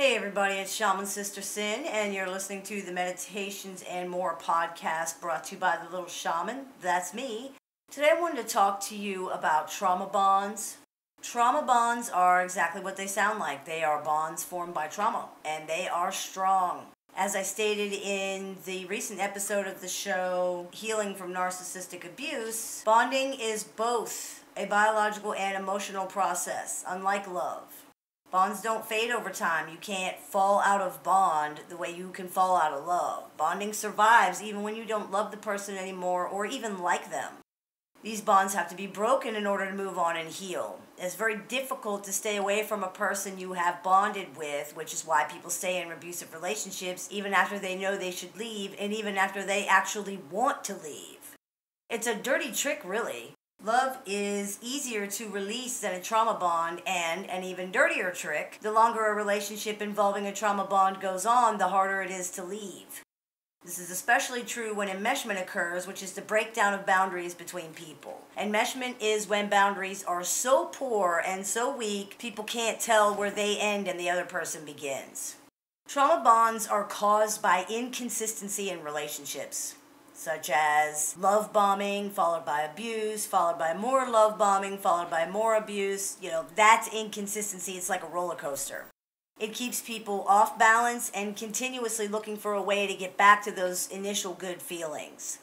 Hey everybody, it's Shaman Sister Sin, and you're listening to the Meditations and More podcast brought to you by the Little Shaman. That's me. Today I wanted to talk to you about trauma bonds. Trauma bonds are exactly what they sound like. They are bonds formed by trauma, and they are strong. As I stated in the recent episode of the show, Healing from Narcissistic Abuse, bonding is both a biological and emotional process, unlike love. Bonds don't fade over time. You can't fall out of bond the way you can fall out of love. Bonding survives even when you don't love the person anymore or even like them. These bonds have to be broken in order to move on and heal. It's very difficult to stay away from a person you have bonded with, which is why people stay in abusive relationships even after they know they should leave and even after they actually want to leave. It's a dirty trick, really. Love is easier to release than a trauma bond, and an even dirtier trick, the longer a relationship involving a trauma bond goes on, the harder it is to leave. This is especially true when enmeshment occurs, which is the breakdown of boundaries between people. Enmeshment is when boundaries are so poor and so weak, people can't tell where they end and the other person begins. Trauma bonds are caused by inconsistency in relationships, such as love bombing, followed by abuse, followed by more love bombing, followed by more abuse. That's inconsistency. It's like a roller coaster. It keeps people off balance and continuously looking for a way to get back to those initial good feelings.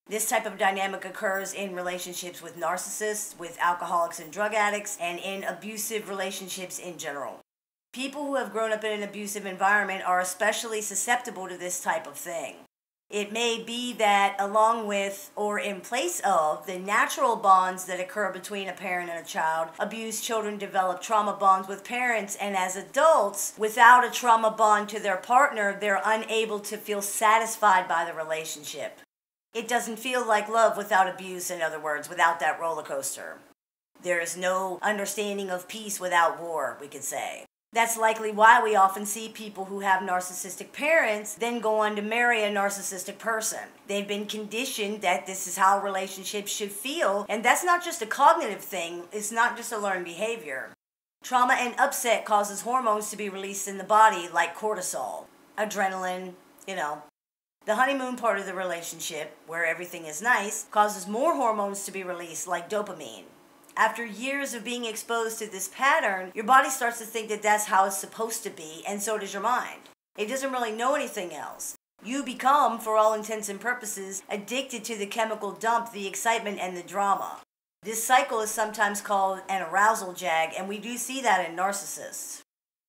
This type of dynamic occurs in relationships with narcissists, with alcoholics and drug addicts, and in abusive relationships in general. People who have grown up in an abusive environment are especially susceptible to this type of thing. It may be that along with or in place of the natural bonds that occur between a parent and a child, abused children develop trauma bonds with parents, and as adults, without a trauma bond to their partner, they're unable to feel satisfied by the relationship. It doesn't feel like love without abuse, in other words, without that roller coaster. There is no understanding of peace without war, we could say. That's likely why we often see people who have narcissistic parents then go on to marry a narcissistic person. They've been conditioned that this is how relationships should feel, and that's not just a cognitive thing, it's not just a learned behavior. Trauma and upset causes hormones to be released in the body like cortisol, adrenaline, The honeymoon part of the relationship, where everything is nice, causes more hormones to be released like dopamine. After years of being exposed to this pattern, your body starts to think that that's how it's supposed to be, and so does your mind. It doesn't really know anything else. You become, for all intents and purposes, addicted to the chemical dump, the excitement, and the drama. This cycle is sometimes called an arousal jag, and we do see that in narcissists.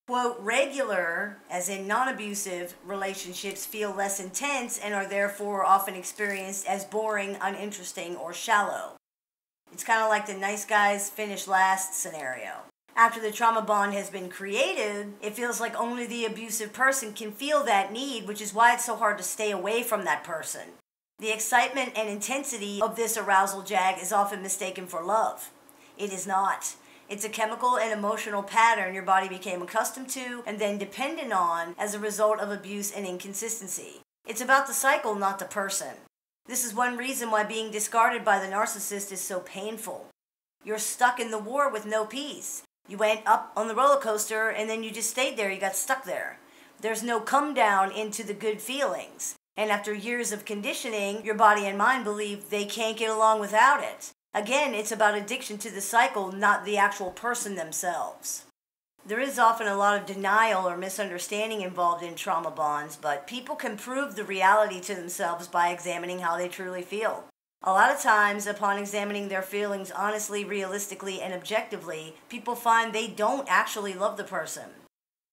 Quote, regular, as in non-abusive, relationships feel less intense and are therefore often experienced as boring, uninteresting, or shallow. It's kind of like the nice guys finish last scenario. After the trauma bond has been created, it feels like only the abusive person can feel that need, which is why it's so hard to stay away from that person. The excitement and intensity of this arousal jag is often mistaken for love. It is not. It's a chemical and emotional pattern your body became accustomed to and then dependent on as a result of abuse and inconsistency. It's about the cycle, not the person. This is one reason why being discarded by the narcissist is so painful. You're stuck in the war with no peace. You went up on the roller coaster and then you just stayed there. You got stuck there. There's no come down into the good feelings. And after years of conditioning, your body and mind believe they can't get along without it. Again, it's about addiction to the cycle, not the actual person themselves. There is often a lot of denial or misunderstanding involved in trauma bonds, but people can prove the reality to themselves by examining how they truly feel. A lot of times, upon examining their feelings honestly, realistically, and objectively, people find they don't actually love the person.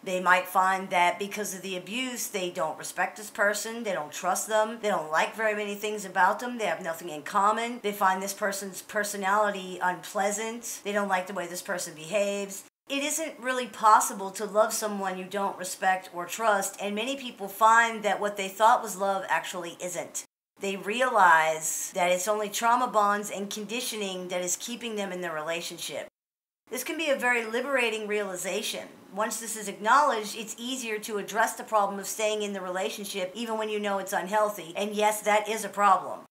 They might find that because of the abuse, they don't respect this person, they don't trust them, they don't like very many things about them, they have nothing in common, they find this person's personality unpleasant, they don't like the way this person behaves. It isn't really possible to love someone you don't respect or trust, and many people find that what they thought was love actually isn't. They realize that it's only trauma bonds and conditioning that is keeping them in the relationship. This can be a very liberating realization. Once this is acknowledged, it's easier to address the problem of staying in the relationship even when you know it's unhealthy, and yes, that is a problem.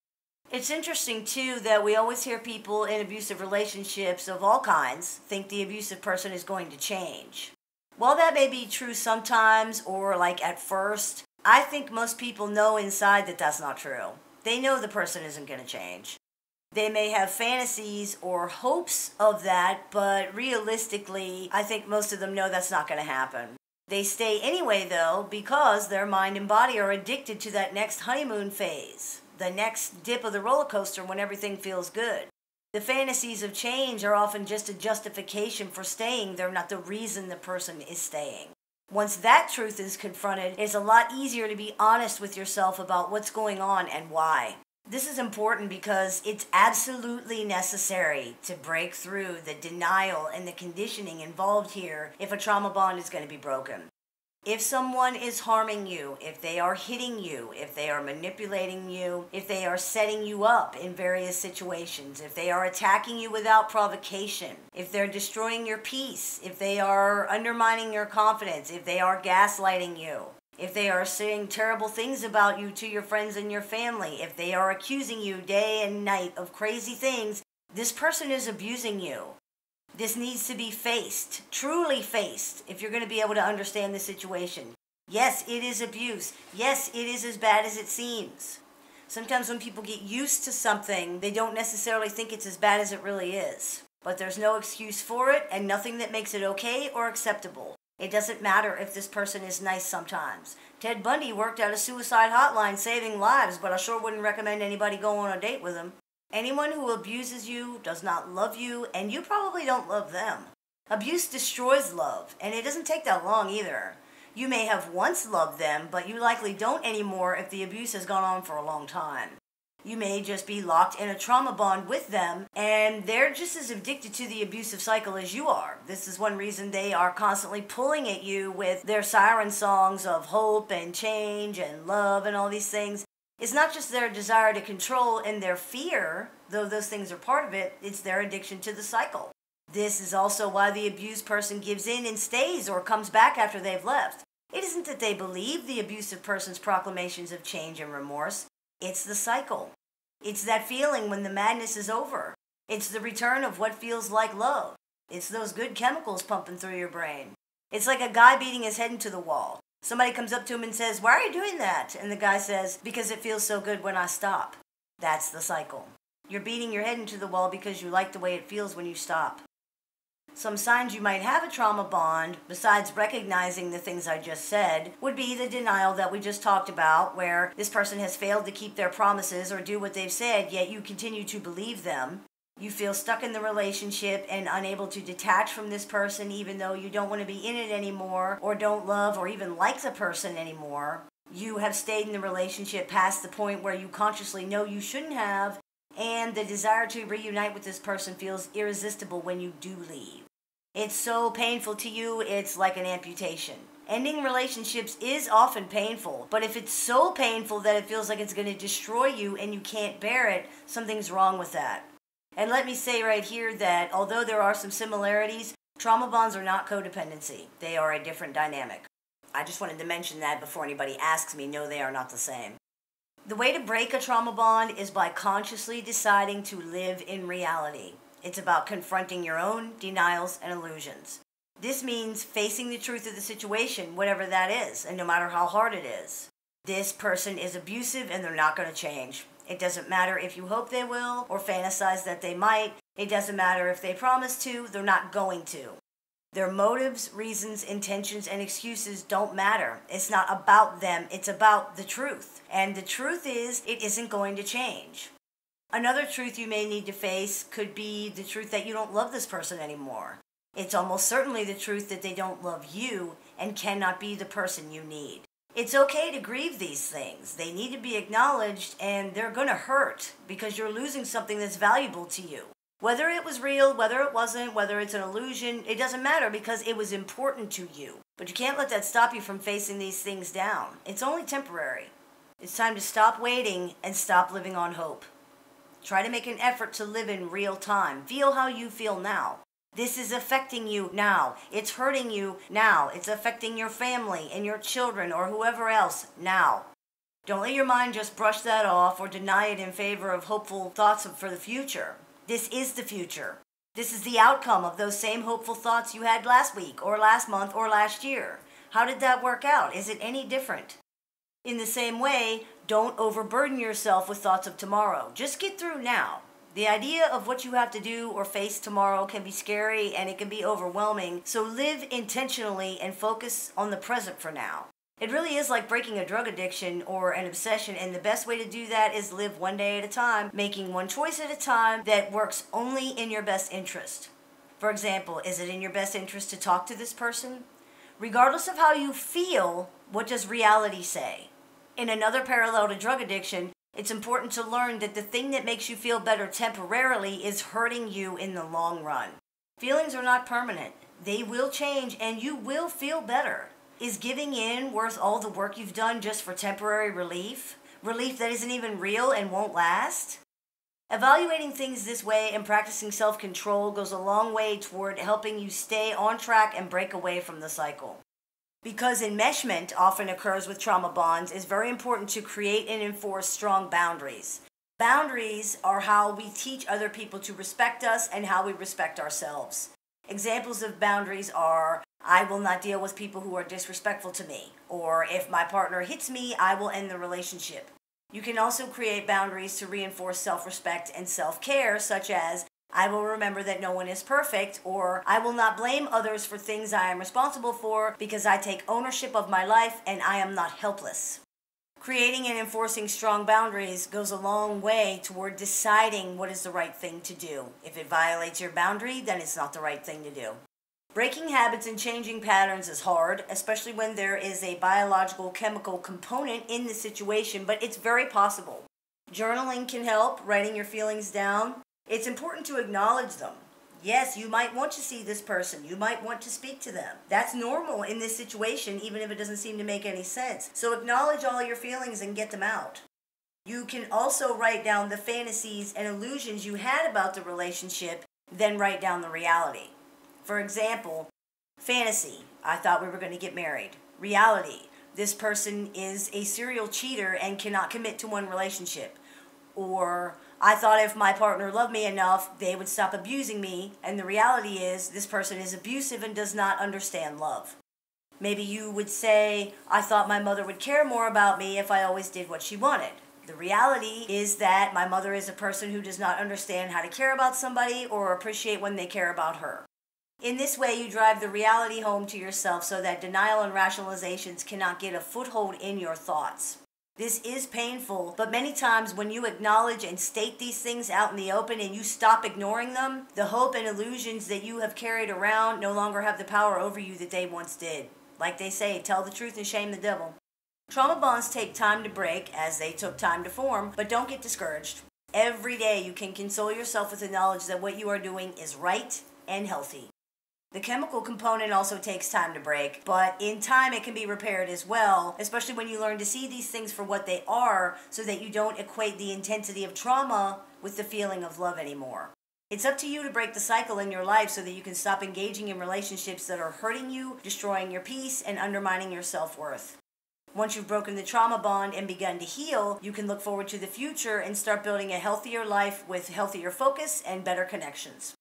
It's interesting, too, that we always hear people in abusive relationships of all kinds think the abusive person is going to change. While that may be true sometimes or like at first, I think most people know inside that that's not true. They know the person isn't going to change. They may have fantasies or hopes of that, but realistically, I think most of them know that's not going to happen. They stay anyway, though, because their mind and body are addicted to that next honeymoon phase, the next dip of the roller coaster when everything feels good. The fantasies of change are often just a justification for staying. They're not the reason the person is staying. Once that truth is confronted, it's a lot easier to be honest with yourself about what's going on and why. This is important because it's absolutely necessary to break through the denial and the conditioning involved here if a trauma bond is going to be broken. If someone is harming you, if they are hitting you, if they are manipulating you, if they are setting you up in various situations, if they are attacking you without provocation, if they're destroying your peace, if they are undermining your confidence, if they are gaslighting you, if they are saying terrible things about you to your friends and your family, if they are accusing you day and night of crazy things, this person is abusing you. This needs to be faced, truly faced, if you're going to be able to understand the situation. Yes, it is abuse. Yes, it is as bad as it seems. Sometimes when people get used to something, they don't necessarily think it's as bad as it really is. But there's no excuse for it and nothing that makes it okay or acceptable. It doesn't matter if this person is nice sometimes. Ted Bundy worked at a suicide hotline saving lives, but I sure wouldn't recommend anybody go on a date with him. Anyone who abuses you does not love you, and you probably don't love them. Abuse destroys love, and it doesn't take that long either. You may have once loved them, but you likely don't anymore if the abuse has gone on for a long time. You may just be locked in a trauma bond with them, and they're just as addicted to the abusive cycle as you are. This is one reason they are constantly pulling at you with their siren songs of hope and change and love and all these things. It's not just their desire to control and their fear, though those things are part of it, it's their addiction to the cycle. This is also why the abused person gives in and stays or comes back after they've left. It isn't that they believe the abusive person's proclamations of change and remorse. It's the cycle. It's that feeling when the madness is over. It's the return of what feels like love. It's those good chemicals pumping through your brain. It's like a guy beating his head into the wall. Somebody comes up to him and says, "Why are you doing that?" And the guy says, "Because it feels so good when I stop." That's the cycle. You're beating your head into the wall because you like the way it feels when you stop. Some signs you might have a trauma bond, besides recognizing the things I just said, would be the denial that we just talked about, where this person has failed to keep their promises or do what they've said, yet you continue to believe them. You feel stuck in the relationship and unable to detach from this person even though you don't want to be in it anymore or don't love or even like the person anymore. You have stayed in the relationship past the point where you consciously know you shouldn't have, and the desire to reunite with this person feels irresistible when you do leave. It's so painful to you, it's like an amputation. Ending relationships is often painful, but if it's so painful that it feels like it's going to destroy you and you can't bear it, something's wrong with that. And let me say right here that although there are some similarities, trauma bonds are not codependency. They are a different dynamic. I just wanted to mention that before anybody asks me. No, they are not the same. The way to break a trauma bond is by consciously deciding to live in reality. It's about confronting your own denials and illusions. This means facing the truth of the situation, whatever that is, and no matter how hard it is. This person is abusive and they're not going to change. It doesn't matter if you hope they will or fantasize that they might. It doesn't matter if they promise to, they're not going to. Their motives, reasons, intentions, and excuses don't matter. It's not about them, it's about the truth. And the truth is, it isn't going to change. Another truth you may need to face could be the truth that you don't love this person anymore. It's almost certainly the truth that they don't love you and cannot be the person you need. It's okay to grieve these things. They need to be acknowledged, and they're going to hurt because you're losing something that's valuable to you. Whether it was real, whether it wasn't, whether it's an illusion, it doesn't matter because it was important to you. But you can't let that stop you from facing these things down. It's only temporary. It's time to stop waiting and stop living on hope. Try to make an effort to live in real time. Feel how you feel now. This is affecting you now. It's hurting you now. It's affecting your family and your children or whoever else now. Don't let your mind just brush that off or deny it in favor of hopeful thoughts for the future. This is the future. This is the outcome of those same hopeful thoughts you had last week or last month or last year. How did that work out? Is it any different? In the same way, don't overburden yourself with thoughts of tomorrow. Just get through now. The idea of what you have to do or face tomorrow can be scary and it can be overwhelming, so live intentionally and focus on the present for now. It really is like breaking a drug addiction or an obsession, and the best way to do that is live one day at a time, making one choice at a time that works only in your best interest. For example, is it in your best interest to talk to this person? Regardless of how you feel, what does reality say? In another parallel to drug addiction, it's important to learn that the thing that makes you feel better temporarily is hurting you in the long run. Feelings are not permanent. They will change and you will feel better. Is giving in worth all the work you've done just for temporary relief? Relief that isn't even real and won't last? Evaluating things this way and practicing self-control goes a long way toward helping you stay on track and break away from the cycle. Because enmeshment often occurs with trauma bonds, it's very important to create and enforce strong boundaries. Boundaries are how we teach other people to respect us and how we respect ourselves. Examples of boundaries are, I will not deal with people who are disrespectful to me, or if my partner hits me, I will end the relationship. You can also create boundaries to reinforce self-respect and self-care, such as, I will remember that no one is perfect, or I will not blame others for things I am responsible for because I take ownership of my life and I am not helpless. Creating and enforcing strong boundaries goes a long way toward deciding what is the right thing to do. If it violates your boundary, then it's not the right thing to do. Breaking habits and changing patterns is hard, especially when there is a biological chemical component in the situation, but it's very possible. Journaling can help, writing your feelings down. It's important to acknowledge them. Yes, you might want to see this person. You might want to speak to them. That's normal in this situation, even if it doesn't seem to make any sense. So acknowledge all your feelings and get them out. You can also write down the fantasies and illusions you had about the relationship, then write down the reality. For example, fantasy, I thought we were going to get married. Reality, this person is a serial cheater and cannot commit to one relationship. Or, I thought if my partner loved me enough, they would stop abusing me, and the reality is this person is abusive and does not understand love. Maybe you would say, I thought my mother would care more about me if I always did what she wanted. The reality is that my mother is a person who does not understand how to care about somebody or appreciate when they care about her. In this way, you drive the reality home to yourself so that denial and rationalizations cannot get a foothold in your thoughts. This is painful, but many times when you acknowledge and state these things out in the open and you stop ignoring them, the hope and illusions that you have carried around no longer have the power over you that they once did. Like they say, tell the truth and shame the devil. Trauma bonds take time to break, as they took time to form, but don't get discouraged. Every day you can console yourself with the knowledge that what you are doing is right and healthy. The chemical component also takes time to break, but in time it can be repaired as well, especially when you learn to see these things for what they are so that you don't equate the intensity of trauma with the feeling of love anymore. It's up to you to break the cycle in your life so that you can stop engaging in relationships that are hurting you, destroying your peace, and undermining your self-worth. Once you've broken the trauma bond and begun to heal, you can look forward to the future and start building a healthier life with healthier focus and better connections.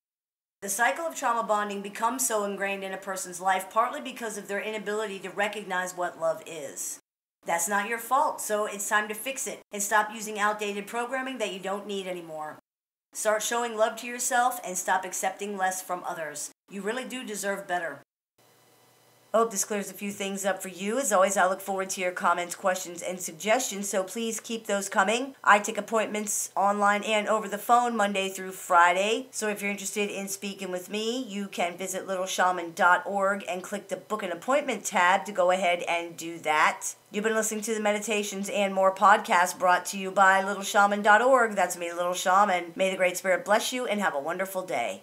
The cycle of trauma bonding becomes so ingrained in a person's life partly because of their inability to recognize what love is. That's not your fault, so it's time to fix it and stop using outdated programming that you don't need anymore. Start showing love to yourself and stop accepting less from others. You really do deserve better. I hope this clears a few things up for you. As always, I look forward to your comments, questions, and suggestions, so please keep those coming. I take appointments online and over the phone Monday through Friday. So if you're interested in speaking with me, you can visit littleshaman.org and click the Book an Appointment tab to go ahead and do that. You've been listening to the Meditations and More podcast brought to you by littleshaman.org. That's me, Little Shaman. May the Great Spirit bless you and have a wonderful day.